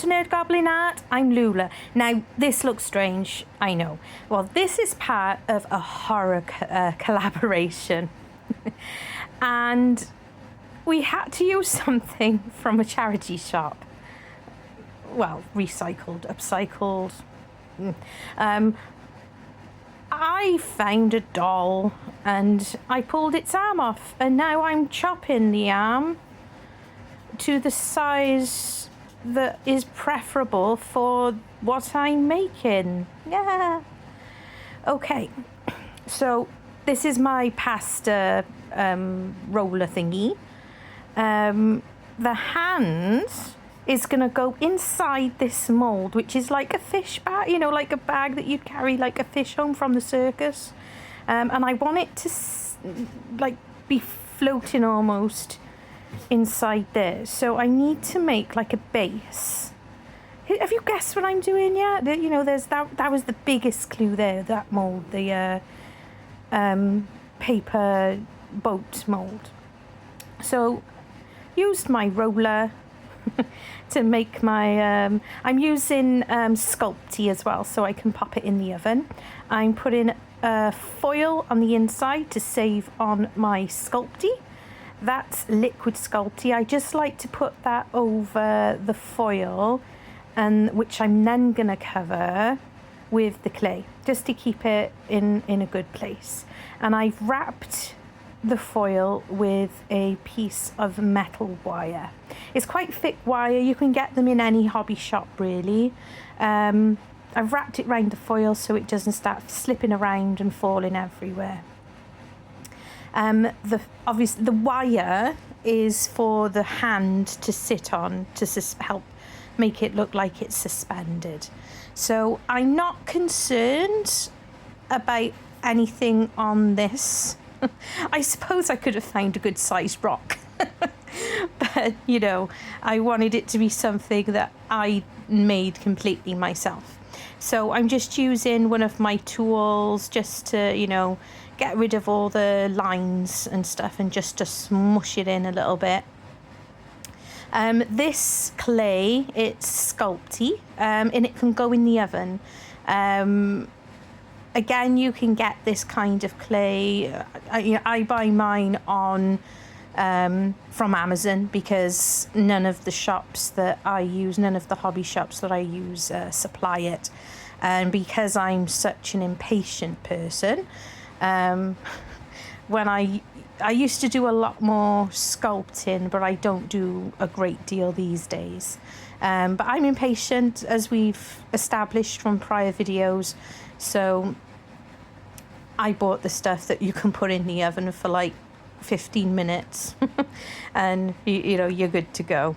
to Nerd Goblin Art. I'm Lula. Now, this looks strange, I know. Well, this is part of a horror collaboration. And we had to use something from a charity shop. Well, recycled, upcycled. I found a doll and I pulled its arm off, and now I'm chopping the arm to the size that is preferable for what I'm making. Yeah. Okay, so this is my pasta roller thingy. The hand is gonna go inside this mold, which is like a fish bag, you know, like a bag that you'd carry like a fish home from the circus. And I want it to like be floating almost inside there. So I need to make like a base. Have you guessed what I'm doing yet? You know, there's that was the biggest clue there, that mold, the paper boat mold. So used my roller to make my I'm using Sculpty as well, so I can pop it in the oven. I'm putting foil on the inside to save on my Sculpty. That's liquid Sculpty. I just like to put that over the foil, and which I'm then gonna cover with the clay just to keep it in a good place. And I've wrapped the foil with a piece of metal wire. It's quite thick wire. You can get them in any hobby shop really. I've wrapped it around the foil so it doesn't start slipping around and falling everywhere. Obviously the wire is for the hand to sit on to help make it look like it's suspended. So I'm not concerned about anything on this. I suppose I could have found a good sized rock, but you know, I wanted it to be something that I made completely myself. So I'm just using one of my tools just to, you know, get rid of all the lines and stuff and just to smush it in a little bit. This clay, it's Sculpty, and it can go in the oven. Again, you can get this kind of clay. I buy mine on from Amazon because none of the shops that I use, none of the hobby shops that I use supply it. And because I'm such an impatient person, when I used to do a lot more sculpting, but I don't do a great deal these days. But I'm impatient, as we've established from prior videos. So I bought the stuff that you can put in the oven for like 15 minutes and you know, you're good to go.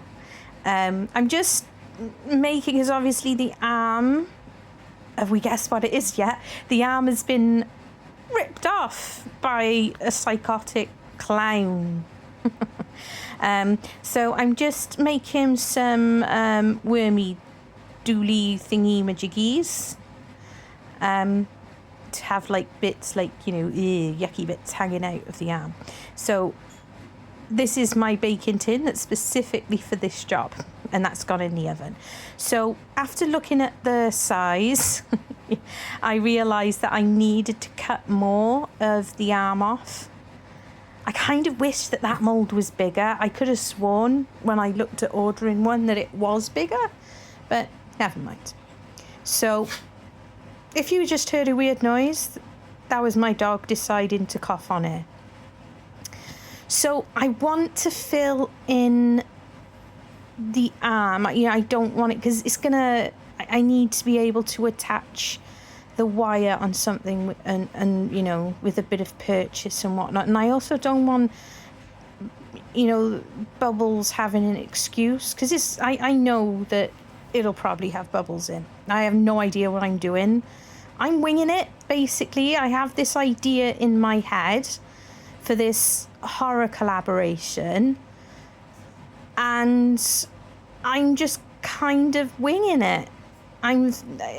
I'm just making, because obviously the arm, have we guessed what it is yet? The arm has been ripped off by a psychotic clown. So I'm just making some wormy dooly thingy majiggies to have like bits like, you know, yucky bits hanging out of the arm. So this is my baking tin that's specifically for this job, and that's gone in the oven. So after looking at the size, I realised that I needed to cut more of the arm off. I kind of wish that that mould was bigger. I could have sworn when I looked at ordering one that it was bigger, but never mind. So if you just heard a weird noise, that was my dog deciding to cough on air. So I want to fill in the arm. You know, I don't want it because it's gonna, I need to be able to attach the wire on something and you know, with a bit of purchase and whatnot. And I also don't want, you know, bubbles having an excuse, because I know that it'll probably have bubbles in. I have no idea what I'm doing. I'm winging it, basically. I have this idea in my head for this horror collaboration, and I'm just kind of winging it.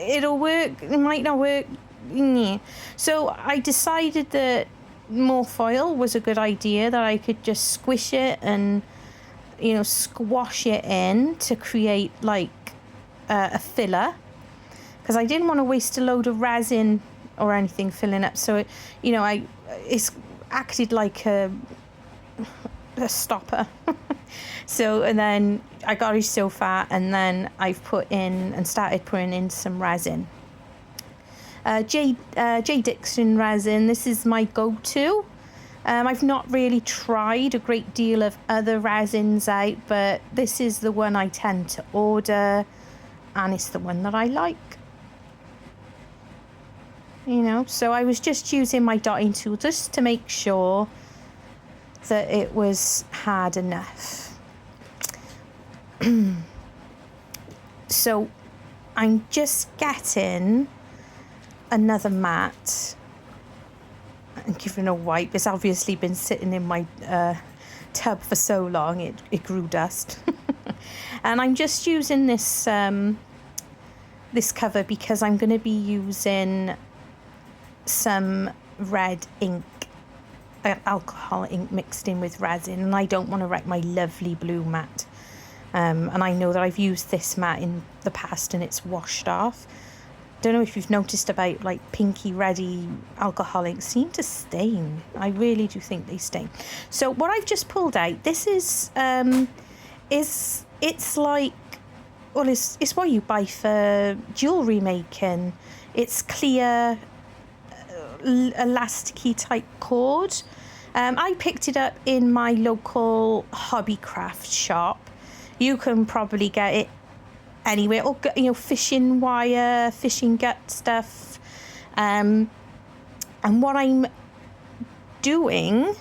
It'll work, it might not work. So I decided that more foil was a good idea, that I could just squish it and, you know, squash it in to create like a filler, because I didn't want to waste a load of resin or anything filling up. So it, you know, it's acted like a stopper. So, and then I got it so far, and then I've put in and started putting in some resin. JDiction Resin, this is my go-to. I've not really tried a great deal of other resins out, but this is the one I tend to order, and it's the one that I like. You know, so I was just using my dotting tool just to make sure that it was hard enough. So I'm just getting another mat and giving a wipe. It's obviously been sitting in my tub for so long it grew dust. And I'm just using this this cover because I'm going to be using some red ink, alcohol ink mixed in with resin, and I don't want to wreck my lovely blue mat. And I know that I've used this mat in the past and it's washed off. Don't know if you've noticed about like pinky reddy alcohol inks seem to stain. I really do think they stain. So what I've just pulled out, this is it's like, well, it's what you buy for jewellery making. It's clear elasticy type cord. I picked it up in my local hobby craft shop. You can probably get it anywhere, or, you know, fishing wire, fishing gut stuff. And what I'm doing,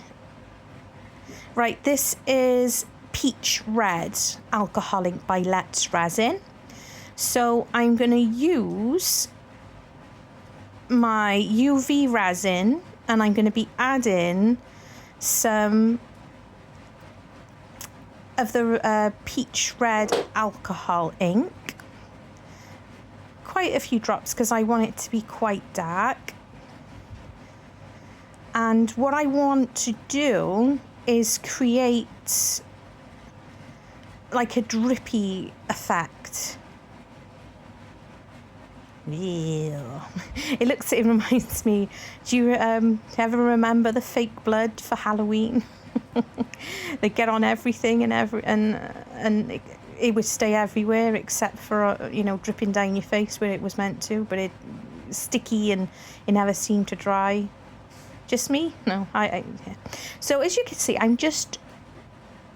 right, this is peach red alcohol ink by Let's Resin. So I'm going to use my UV resin, and I'm going to be adding some of the peach red alcohol ink, quite a few drops because I want it to be quite dark. And what I want to do is create like a drippy effect. Yeah. It reminds me, do you ever remember the fake blood for Halloween? They get on everything and it would stay everywhere except for, you know, dripping down your face where it was meant to, but it's sticky and it never seemed to dry. Just me? No, yeah. So as you can see, I'm just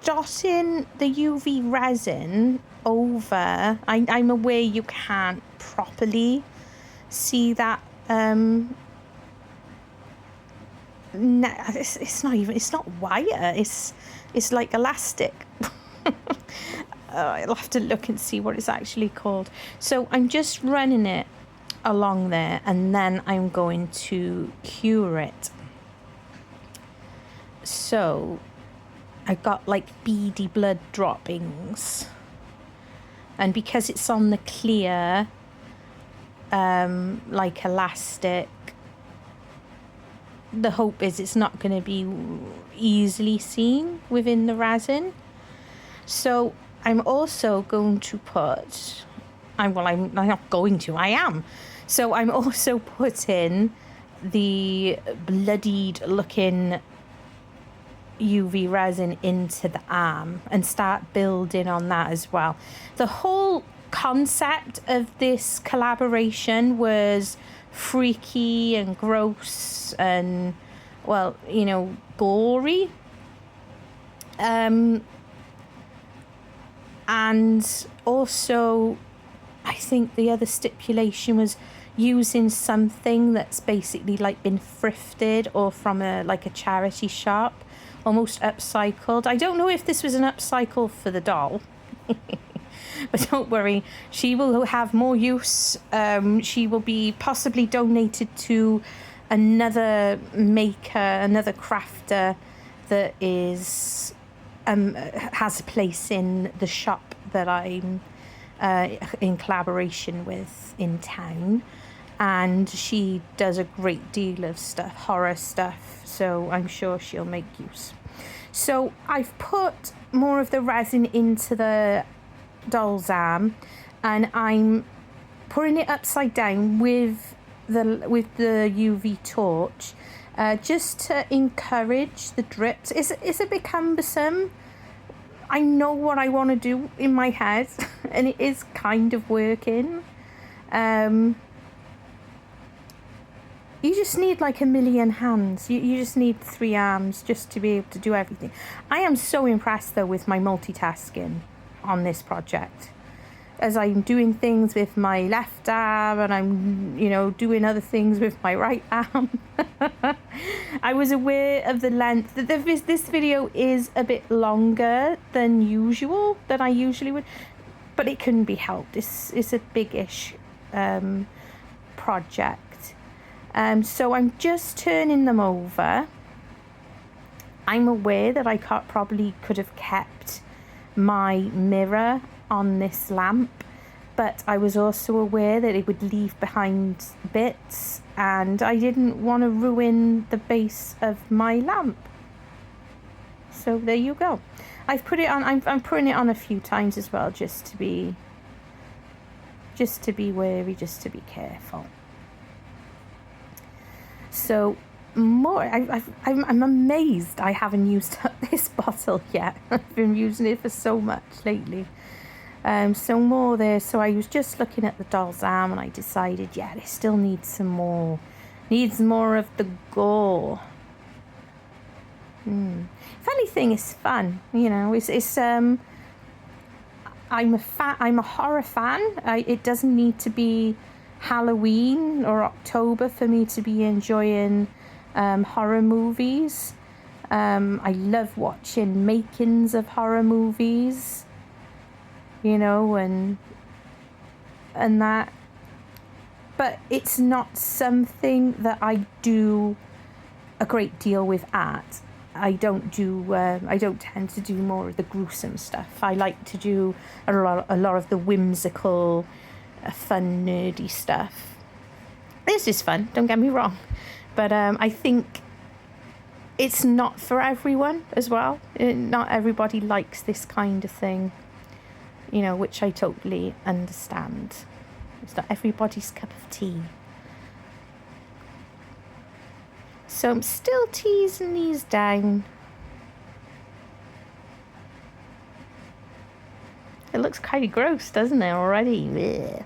dotting the UV resin over. I'm aware you can't properly see that. No, it's not wire, it's like elastic. I'll have to look and see what it's actually called. So I'm just running it along there, and then I'm going to cure it. So I got like beady blood droppings, and because it's on the clear like elastic, the hope is it's not going to be easily seen within the resin. So I'm also going to put, I'm not going to, I am. So I'm also putting the bloodied looking UV resin into the arm and start building on that as well. The whole concept of this collaboration was freaky and gross and, well, you know, gory. And also I think the other stipulation was using something that's basically like been thrifted or from a charity shop, almost upcycled. I don't know if this was an upcycle for the doll. But don't worry, she will have more use. She will be possibly donated to another maker, another crafter that is has a place in the shop that I'm in collaboration with in town. And she does a great deal of stuff, horror stuff, so I'm sure she'll make use. So I've put more of the resin into the doll's arm, and I'm putting it upside down with the UV torch, just to encourage the drips. It's a bit cumbersome. I know what I want to do in my head, and it is kind of working. You just need like a million hands. You just need 3 arms just to be able to do everything. I am so impressed though with my multitasking on this project. As I'm doing things with my left arm and I'm, you know, doing other things with my right arm. I was aware of the length. This video is a bit longer than usual, than I usually would, but it couldn't be helped. It's a big-ish project. So I'm just turning them over. I'm aware that I probably could have kept my mirror on this lamp, but I was also aware that it would leave behind bits, and I didn't want to ruin the base of my lamp. So there you go. I've put it on. I'm putting it on a few times as well, just to be wary, just to be careful. So more, I'm amazed I haven't used up this bottle yet. I've been using it for so much lately. So more there. So I was just looking at the doll's arm and I decided, yeah, it still needs some more. Needs more of the gore. If anything, it's fun. You know, I'm a horror fan. It doesn't need to be Halloween or October for me to be enjoying horror movies. I love watching makings of horror movies, you know, and that, but it's not something that I do a great deal with art. I don't tend to do more of the gruesome stuff. I like to do a lot of the whimsical, fun, nerdy stuff. This is fun, don't get me wrong, but I think it's not for everyone as well. Not everybody likes this kind of thing, you know, which I totally understand. It's not everybody's cup of tea. So I'm still teasing these down. It looks kind of gross, doesn't it, already? Blech.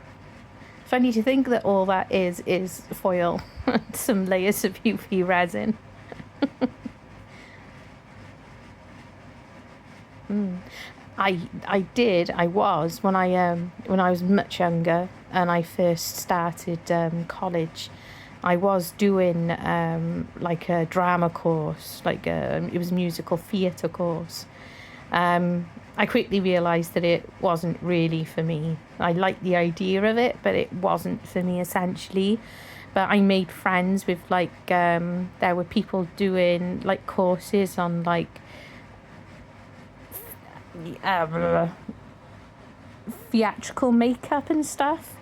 Funny to think that all that is foil and some layers of UV resin. I was when I was much younger and I first started college. I was doing like a drama course, it was a musical theatre course. I quickly realised that it wasn't really for me. I liked the idea of it, but it wasn't for me essentially. But I made friends with there were people doing like courses on like theatrical makeup and stuff.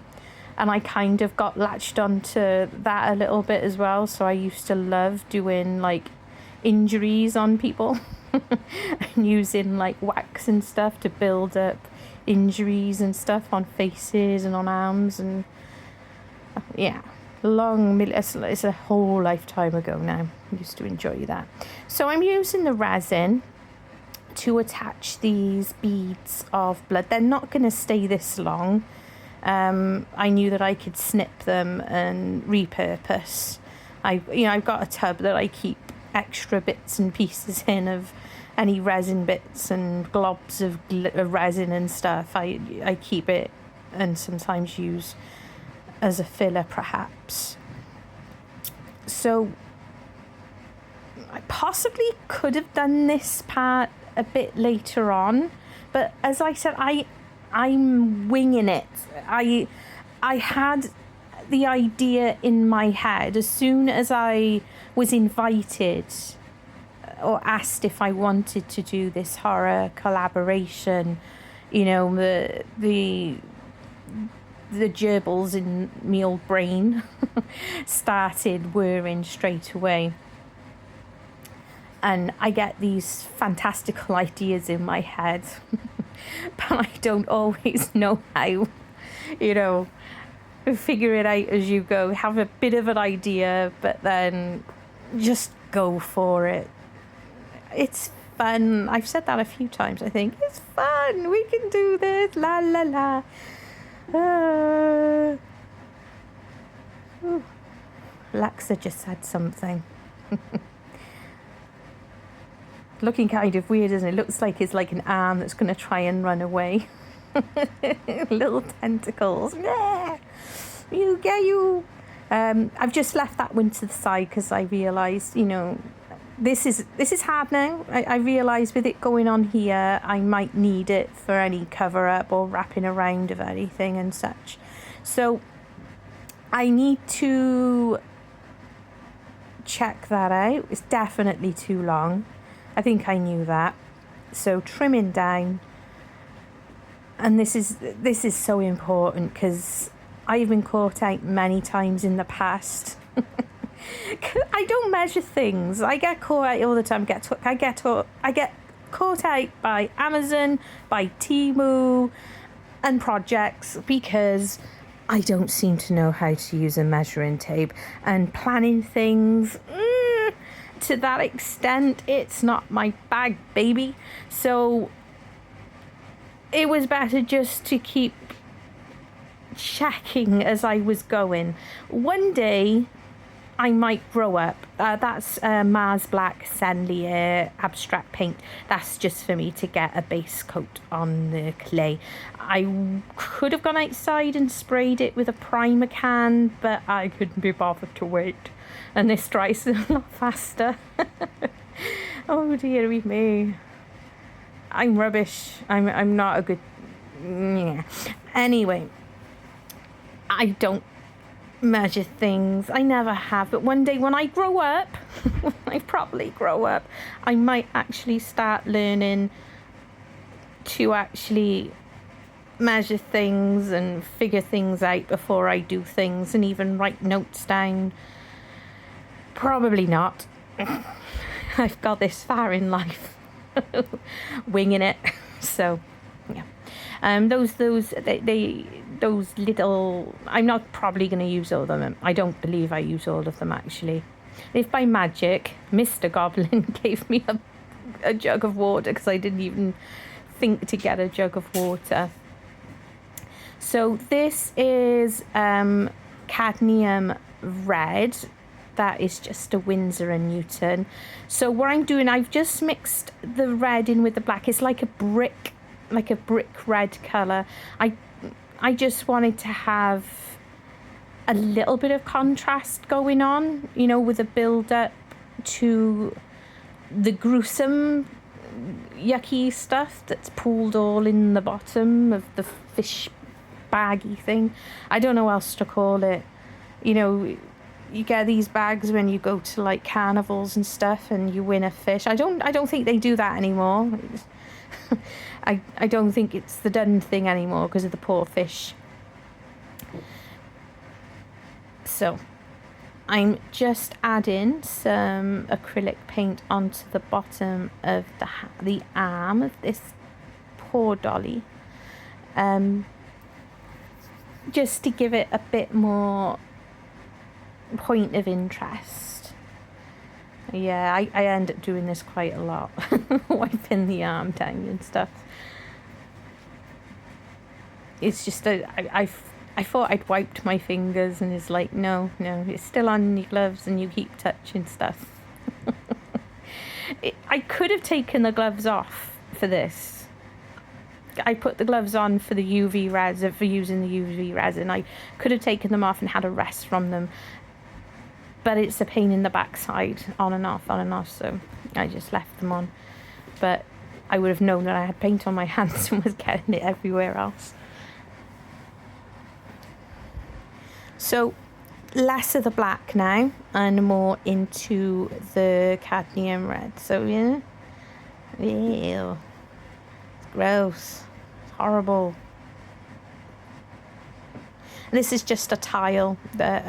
And I kind of got latched onto that a little bit as well. So I used to love doing like injuries on people and using like wax and stuff to build up injuries and stuff on faces and on arms. And yeah, it's a whole lifetime ago now. I used to enjoy that. So I'm using the resin to attach these beads of blood. They're not going to stay this long. I knew that I could snip them and repurpose. I've got a tub that I keep extra bits and pieces in of any resin bits and globs of resin and stuff. I keep it and sometimes use as a filler perhaps. So I possibly could have done this part a bit later on, but as I said, I'm winging it. I had the idea in my head as soon as I was invited or asked if I wanted to do this horror collaboration. You know, the gerbils in me old brain started whirring straight away. And I get these fantastical ideas in my head, but I don't always know you know, figure it out as you go. Have a bit of an idea, but then just go for it. It's fun. I've said that a few times, I think. It's fun. We can do this. La la la. Alexa just said something. Looking kind of weird, isn't it? Looks like it's like an arm that's going to try and run away. Little tentacles. Yeah. You get you. I've just left that one to the side because I realised, you know, this is hard now. I realise with it going on here, I might need it for any cover up or wrapping around of anything and such. So I need to check that out. It's definitely too long. I think I knew that. So trimming down, and this is so important because I've been caught out many times in the past. I don't measure things. I get caught out all the time. I get caught out by Amazon, by Temu, and projects because I don't seem to know how to use a measuring tape and planning things. To that extent, it's not my bag, baby. So it was better just to keep checking as I was going. One day I might grow up. That's Mars Black Sandlier abstract paint. That's just for me to get a base coat on the clay. I could have gone outside and sprayed it with a primer can, but I couldn't be bothered to wait. And this dries a lot faster. Oh dear me. I'm rubbish. I'm not a good... Yeah. Anyway, I don't measure things. I never have. But one day when I grow up, when I properly grow up, I might actually start learning to actually measure things and figure things out before I do things and even write notes down. Probably not. I've got this far in life. Winging it. So yeah. Those little, I'm not probably going to use all of them. I don't believe I use all of them actually. If by magic Mr. Goblin gave me a jug of water because I didn't even think to get a jug of water. So this is cadmium red. That is just a Winsor & Newton. So what I'm doing, I've just mixed the red in with the black. It's like a brick red colour. I just wanted to have a little bit of contrast going on, you know, with a build up to the gruesome, yucky stuff that's pooled all in the bottom of the fish baggy thing. I don't know what else to call it. You know, you get these bags when you go to like carnivals and stuff and you win a fish. I don't think they do that anymore. I don't think it's the done thing anymore because of the poor fish. So I'm just adding some acrylic paint onto the bottom of the arm of this poor dolly, just to give it a bit more point of interest. Yeah, I end up doing this quite a lot. Wiping the arm down and stuff. It's just I thought I'd wiped my fingers and it's like, no, it's still on your gloves and you keep touching stuff. I could have taken the gloves off for this. I put the gloves on for the UV resin, for using the UV resin. I could have taken them off and had a rest from them. But it's a pain in the backside, on and off, so I just left them on. But I would have known that I had paint on my hands and was getting it everywhere else. So less of the black now and more into the cadmium red. So yeah, ew, it's gross, it's horrible. This is just a tile that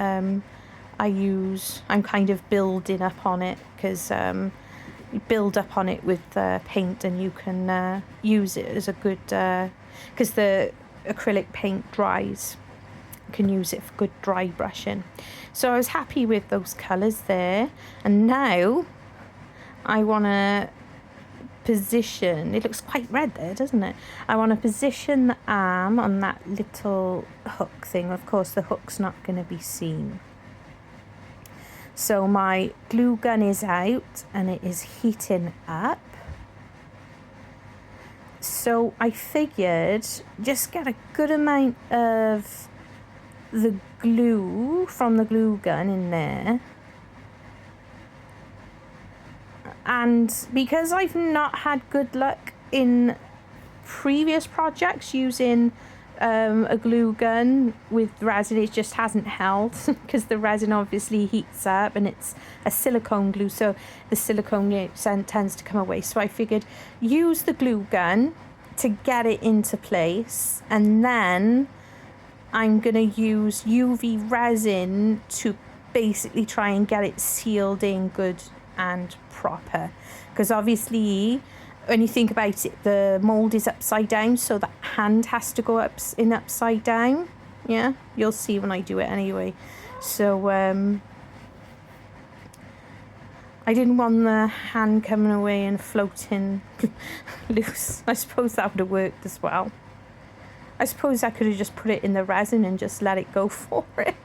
I use. I'm kind of building up on it because you build up on it with paint and you can use it as a good, because the acrylic paint dries. You can use it for good dry brushing. So I was happy with those colours there, and now I want to position, it looks quite red there, doesn't it? I want to position the arm on that little hook thing. Of course the hook's not going to be seen. So my glue gun is out and it is heating up. So I figured just get a good amount of the glue from the glue gun in there. And because I've not had good luck in previous projects using a glue gun with resin, it just hasn't held because the resin obviously heats up and it's a silicone glue, so the silicone tends to come away. So I figured use the glue gun to get it into place, and then I'm going to use UV resin to basically try and get it sealed in good and proper, because obviously when you think about it, the mold is upside down, so the hand has to go upside down. Yeah, you'll see when I do it anyway. So I didn't want the hand coming away and floating loose. I suppose that would have worked as well. I suppose I could have just put it in the resin and just let it go for it.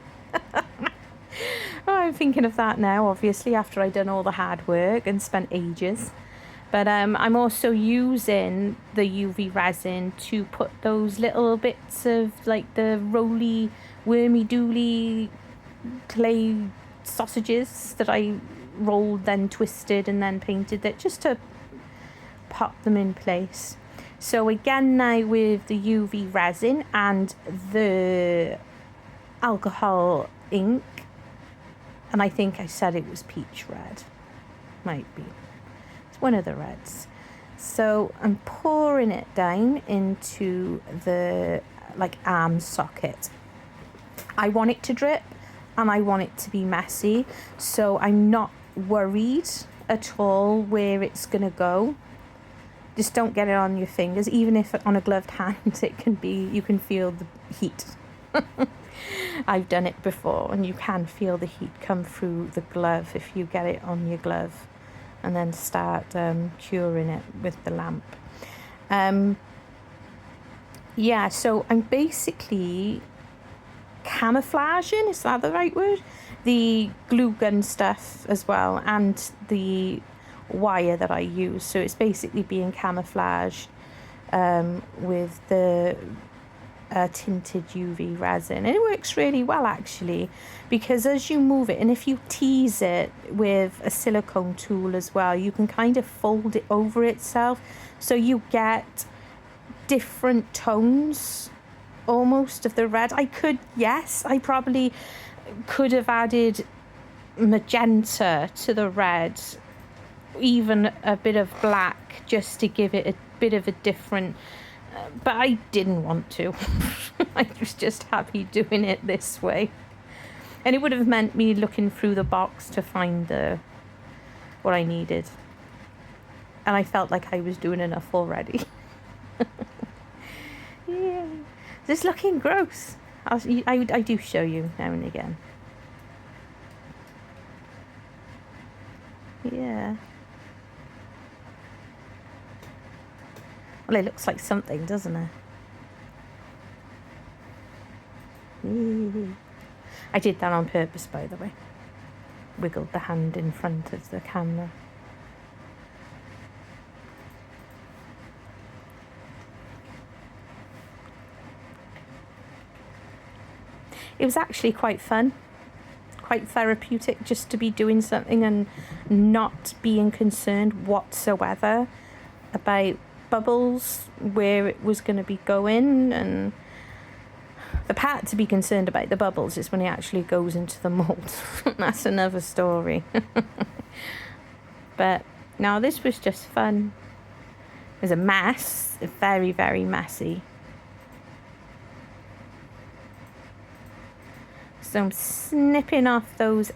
Oh, I'm thinking of that now, obviously, after I'd done all the hard work and spent ages. But I'm also using the UV resin to put those little bits of like the roly, wormy dooly clay sausages that I rolled, then twisted and then painted it, just to pop them in place. So again now with the UV resin and the alcohol ink, and I think I said it was peach red, might be. One of the reds. So I'm pouring it down into the like arm socket. I want it to drip and I want it to be messy, so I'm not worried at all where it's gonna go. Just don't get it on your fingers. Even if on a gloved hand, it can be, you can feel the heat. I've done it before and you can feel the heat come through the glove if you get it on your glove and then start curing it with the lamp. Yeah, so I'm basically camouflaging, is that the right word? The glue gun stuff as well, and the wire that I use. So it's basically being camouflaged with the tinted UV resin, and it works really well actually, because as you move it, and if you tease it with a silicone tool as well, you can kind of fold it over itself, so you get different tones almost of the red. I probably could have added magenta to the red, even a bit of black, just to give it a bit of a different, but I didn't want to. I was just happy doing it this way. And it would have meant me looking through the box to find what I needed. And I felt like I was doing enough already. Yeah. It's looking gross. I do show you now and again. Yeah. Well, it looks like something, doesn't it? I did that on purpose, by the way. Wiggled the hand in front of the camera. It was actually quite fun, quite therapeutic, just to be doing something and not being concerned whatsoever about bubbles, where it was going to be going. And the part to be concerned about the bubbles is when it actually goes into the mold. That's another story. But no, this was just fun. It was a mess, very, very messy. So I'm snipping off those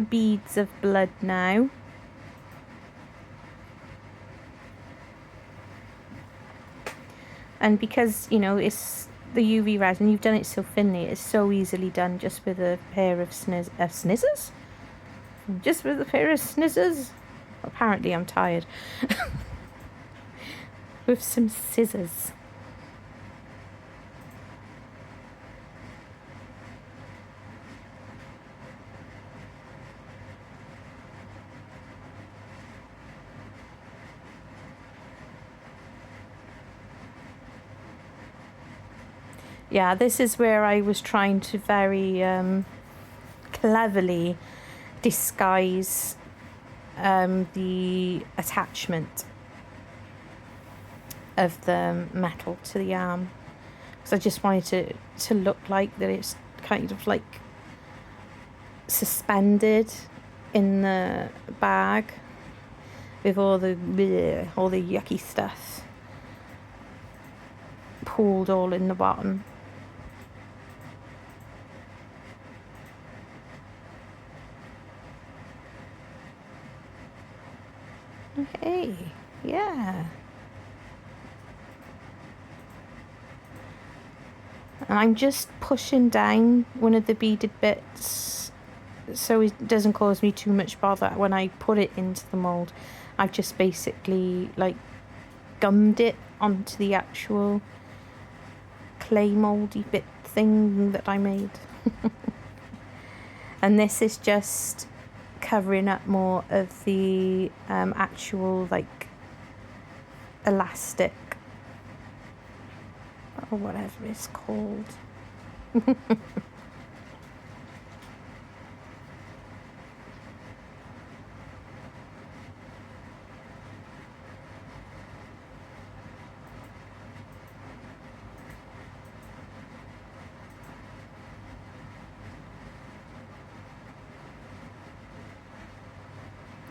beads of blood now. And because, you know, it's the UV resin, you've done it so thinly, it's so easily done just with a pair of snizzers? Just with a pair of snizzers? Apparently I'm tired. With some scissors. Yeah, this is where I was trying to very cleverly disguise the attachment of the metal to the arm, because I just wanted to look like that it's kind of like suspended in the bag with all the yucky stuff pooled all in the bottom. Okay, yeah. And I'm just pushing down one of the beaded bits so it doesn't cause me too much bother when I put it into the mould. I've just basically like gummed it onto the actual clay mouldy bit thing that I made. And this is just covering up more of the actual like elastic or whatever it's called.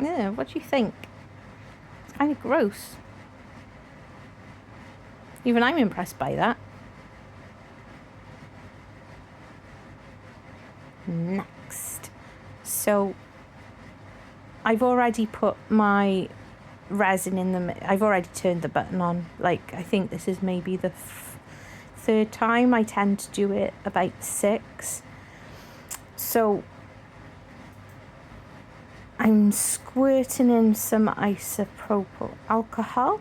Yeah, what do you think? It's kind of gross. Even I'm impressed by that. Next. So I've already put my resin in I've already turned the button on. Like, I think this is maybe the third time. I tend to do it about 6. So I'm squirting in some isopropyl alcohol,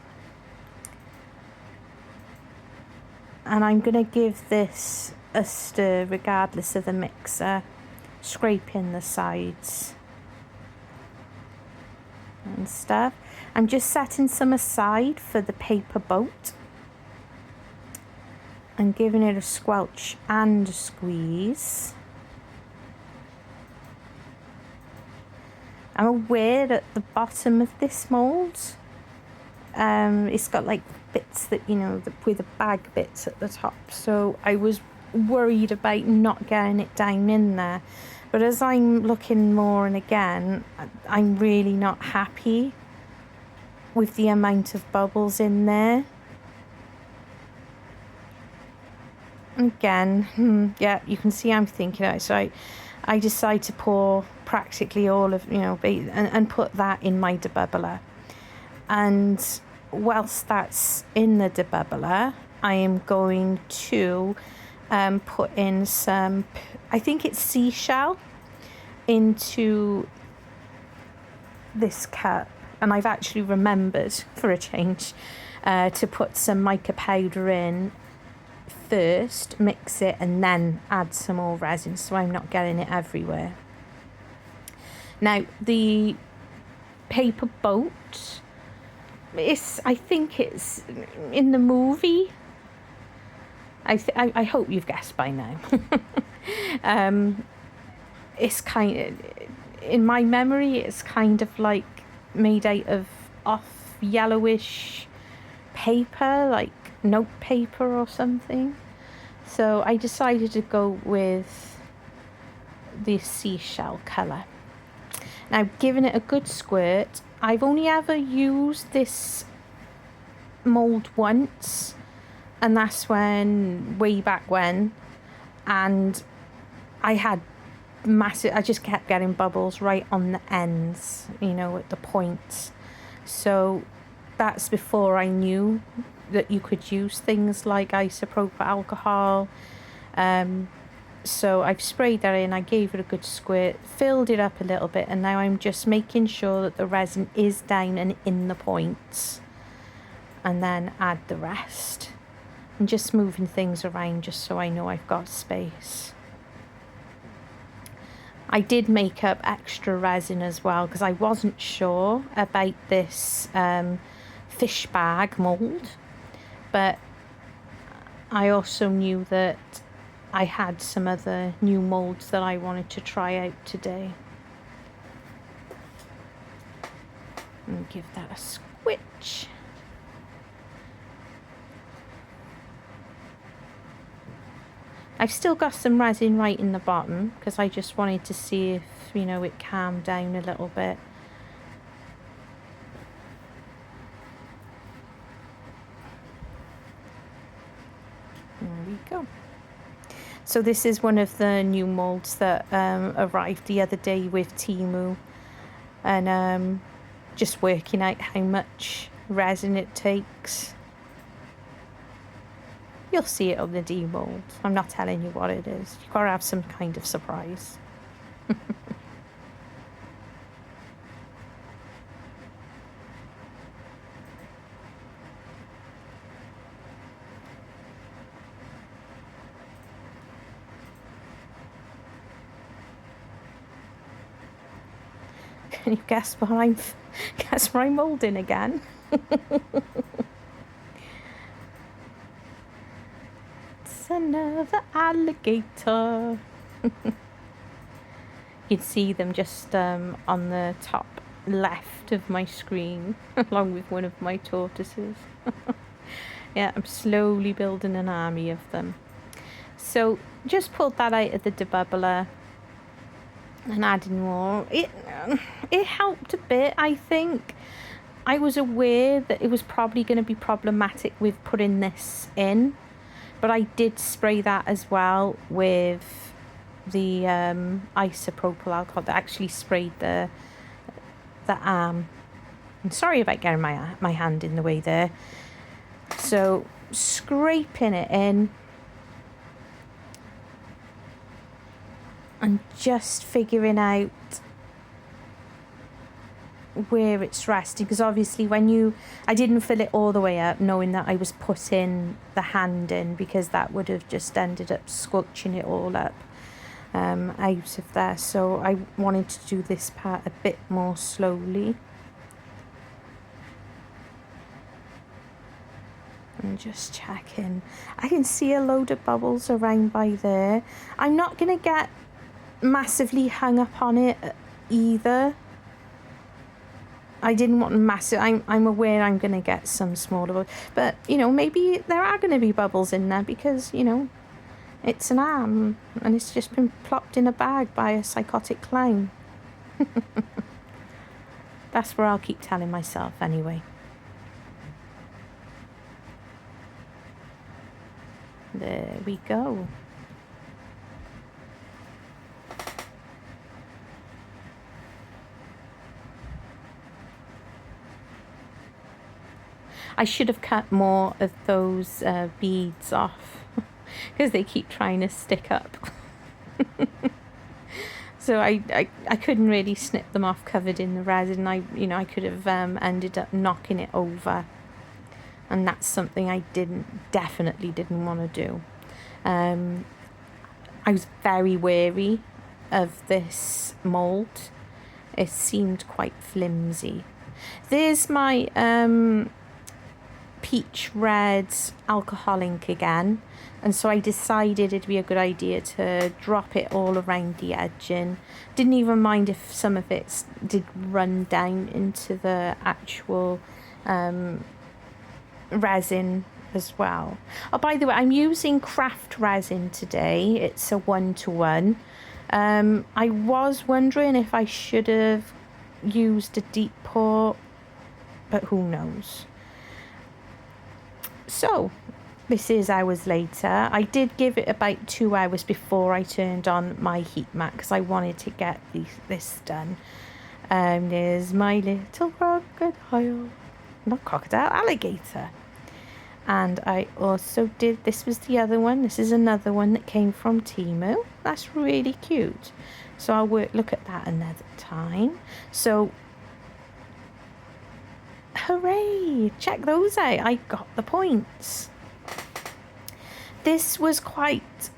and I'm going to give this a stir regardless of the mixer, scraping the sides and stuff. I'm just setting some aside for the paper boat and giving it a squelch and a squeeze. I'm aware that the bottom of this mould, it's got like bits that, you know, with the bag bits at the top. So I was worried about not getting it down in there. But as I'm looking more and again, I'm really not happy with the amount of bubbles in there. Again, yeah, you can see I'm thinking out. So I decide to pour practically all of, you know, and put that in my debubbler. And whilst that's in the debubbler, I am going to put in some, I think it's seashell, into this cup. And I've actually remembered, for a change, to put some mica powder in first, mix it, and then add some more resin, so I'm not getting it everywhere. Now, the paper boat, I think it's in the movie. I hope you've guessed by now. It's kind of, in my memory, it's kind of like made out of off yellowish paper, like note paper or something. So I decided to go with the seashell colour. Now, giving it a good squirt. I've only ever used this mould once, and that's way back when, and I had I just kept getting bubbles right on the ends, you know, at the points. So that's before I knew that you could use things like isopropyl alcohol. So I've sprayed that in, I gave it a good squirt, filled it up a little bit, and now I'm just making sure that the resin is down and in the points, and then add the rest. I'm just moving things around just so I know I've got space. I did make up extra resin as well because I wasn't sure about this fish bag mould, but I also knew that I had some other new moulds that I wanted to try out today. And give that a squitch. I've still got some resin right in the bottom because I just wanted to see if, you know, it calmed down a little bit. There we go. So this is one of the new moulds that arrived the other day with Temu, and just working out how much resin it takes. You'll see it on the demold. I'm not telling you what it is. You've got to have some kind of surprise. Can you guess what I'm moulding again? It's another alligator. You can see them just on the top left of my screen, along with one of my tortoises. Yeah, I'm slowly building an army of them. So just pulled that out of the debubbler and adding more. It helped a bit, I think. I was aware that it was probably going to be problematic with putting this in, but I did spray that as well with the isopropyl alcohol that actually sprayed the arm. I'm sorry about getting my hand in the way there. So scraping it in and just figuring out where it's resting, because obviously I didn't fill it all the way up, knowing that I was putting the hand in, because that would have just ended up squelching it all up out of there. So I wanted to do this part a bit more slowly. And just checking. I can see a load of bubbles around by there. I'm not going to get massively hung up on it either. I didn't want massive. I'm aware I'm going to get some smaller bubbles, but you know, maybe there are going to be bubbles in there because, you know, it's an arm and it's just been plopped in a bag by a psychotic clown. That's where I'll keep telling myself anyway. There we go. I should have cut more of those beads off because they keep trying to stick up. So I couldn't really snip them off covered in the resin. I could have ended up knocking it over, and that's something I definitely didn't want to do. I was very wary of this mould. It seemed quite flimsy. There's my peach red alcohol ink again, and so I decided it'd be a good idea to drop it all around the edging. Didn't even mind if some of it did run down into the actual resin as well. Oh, by the way, I'm using Craft Resin today. It's a 1-to-1. I was wondering if I should have used a deep pour, but who knows. So this is hours later. I did give it about 2 hours before I turned on my heat mat because I wanted to get this done. There's my little crocodile. not crocodile, alligator. And I also did, this was the other one, this is another one that came from Temu. That's really cute. So I'll look at that another time. So, hooray, check those out, I got the points. This was quite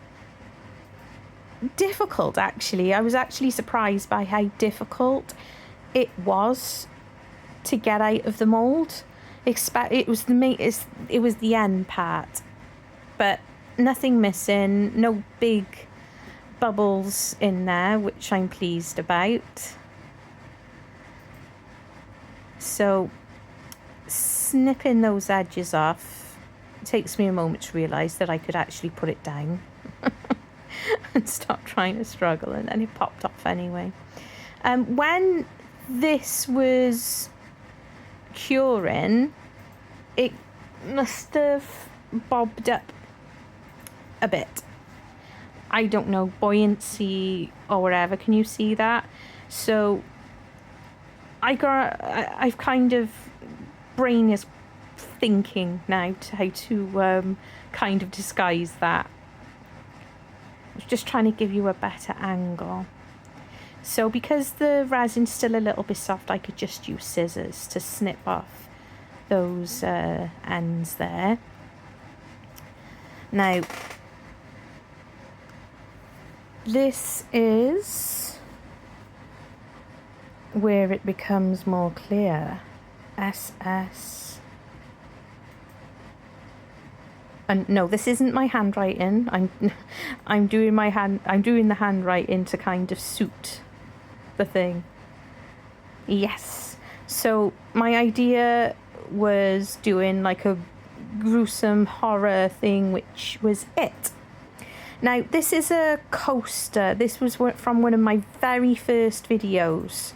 difficult actually. I was actually surprised by how difficult it was to get out of the mould. It was the end part, but nothing missing, no big bubbles in there, which I'm pleased about. So snipping those edges off, it takes me a moment to realise that I could actually put it down and stop trying to struggle, and then it popped off anyway. When this was curing, it must have bobbed up a bit. I don't know, buoyancy or whatever. Can you see that? So I've kind of, brain is thinking now to how to kind of disguise that. I was just trying to give you a better angle. So because the resin's still a little bit soft, I could just use scissors to snip off those ends there. Now, this is where it becomes more clear. SS. And no, this isn't my handwriting. I'm doing the handwriting to kind of suit the thing. Yes. So my idea was doing like a gruesome horror thing, which was it. Now this is a coaster. This was from one of my very first videos.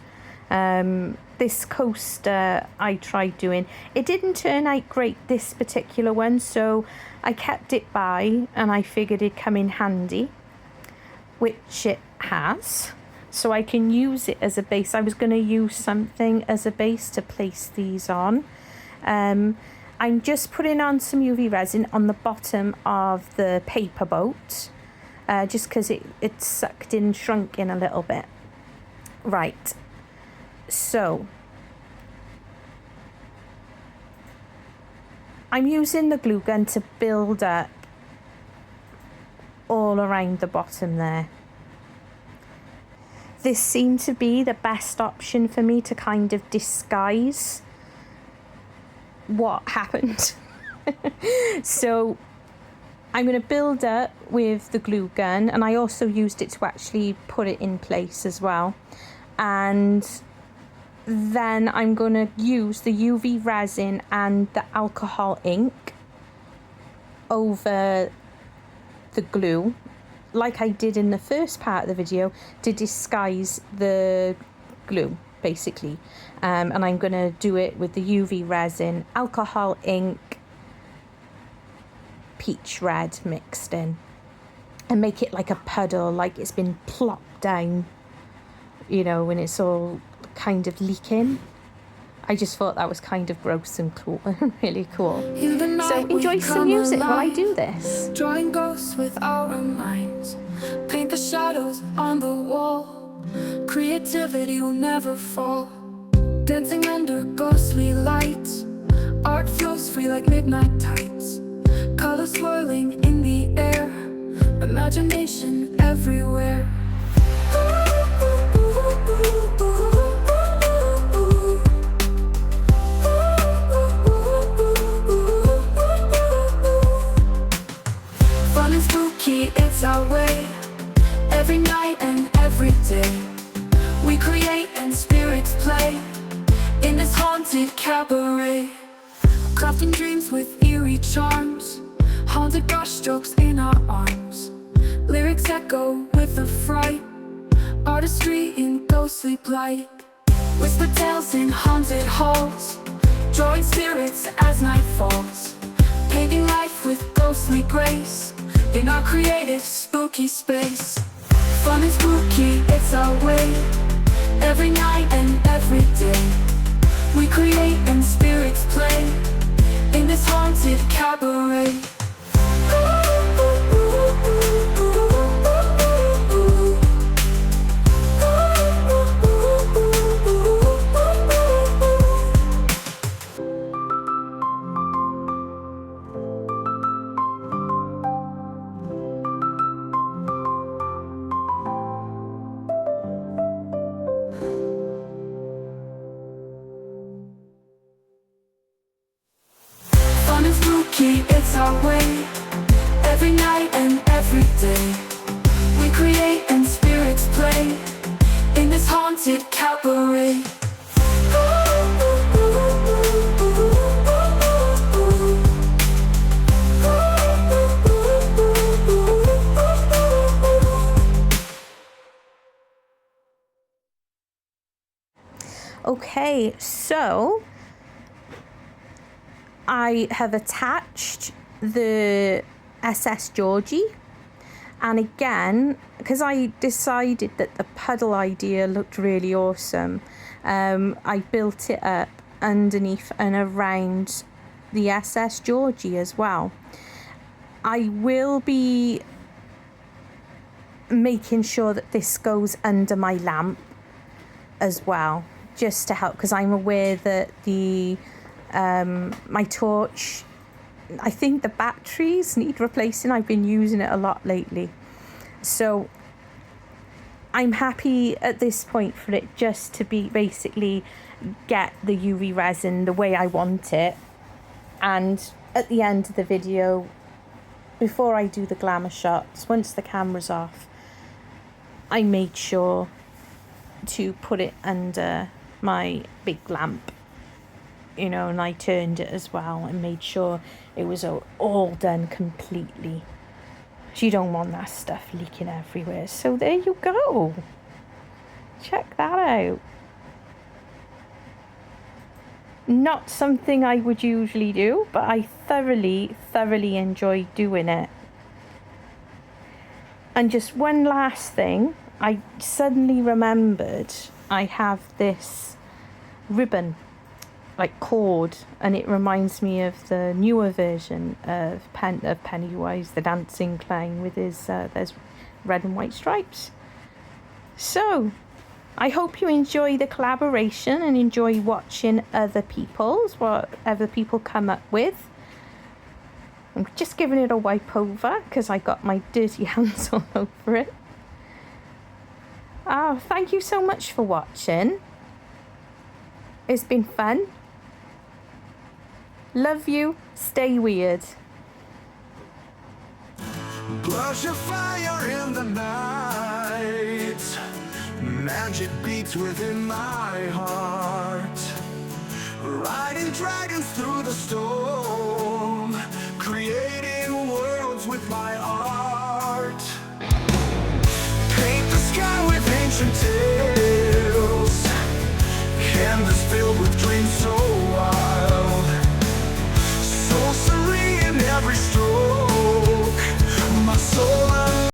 This coaster I tried doing. It didn't turn out great, this particular one, so I kept it by and I figured it'd come in handy, which it has. So I can use it as a base. I was going to use something as a base to place these on. I'm just putting on some UV resin on the bottom of the paper boat, just because it sucked in, shrunk in a little bit. Right, so I'm using the glue gun to build up all around the bottom there. This seemed to be the best option for me to kind of disguise what happened. So I'm going to build up with the glue gun, and I also used it to actually put it in place as well. And then I'm going to use the UV resin and the alcohol ink over the glue, like I did in the first part of the video, to disguise the glue basically. And I'm going to do it with the UV resin, alcohol ink, peach red mixed in, and make it like a puddle, like it's been plopped down, you know, when it's all kind of leaking. I just thought that was kind of gross and cool, really cool. So enjoy some music while I do this. Drawing ghosts with our minds, paint the shadows on the wall. Creativity will never fall. Dancing under ghostly lights, art feels free like midnight tides. Colors swirling in the air, imagination everywhere. Fun and spooky, it's our way. Every night and every day, we create and spirits play in this haunted cabaret. Crafting dreams with eerie charms, haunted brushstrokes in our arms. Lyrics echo with a fright, artistry in ghostly blight. Whisper tales in haunted halls, drawing spirits as night falls. Painting life with ghostly grace in our creative spooky space. Fun and spooky, it's our way. Every night and every day, we create and spirits play in this haunted cabaret. Fun and spooky, it's our way. Every night and every day, we create and spirits play in this haunted cabaret. Okay, so I have attached the SS Georgie, and again, because I decided that the puddle idea looked really awesome, I built it up underneath and around the SS Georgie as well. I will be making sure that this goes under my lamp as well, just to help, because I'm aware that the my torch, I think the batteries need replacing. I've been using it a lot lately, so I'm happy at this point for it just to be basically get the UV resin the way I want it. And at the end of the video, before I do the glamour shots, once the camera's off, I made sure to put it under my big lamp, you know, and I turned it as well and made sure it was all done completely. You don't want that stuff leaking everywhere. So there you go. Check that out. Not something I would usually do, but I thoroughly enjoy doing it. And just one last thing, I suddenly remembered I have this ribbon, like cord, and it reminds me of the newer version of Pennywise, the dancing clown, with his there's red and white stripes. So I hope you enjoy the collaboration and enjoy watching what other people come up with. I'm just giving it a wipe over because I got my dirty hands all over it. Oh, thank you so much for watching. It's been fun. Love you. Stay weird. Blush a fire in the night. Magic beats within my heart. Riding dragons through the storm. Creating worlds with my art. Paint the sky with ancient tales. Canvas filled with dreams so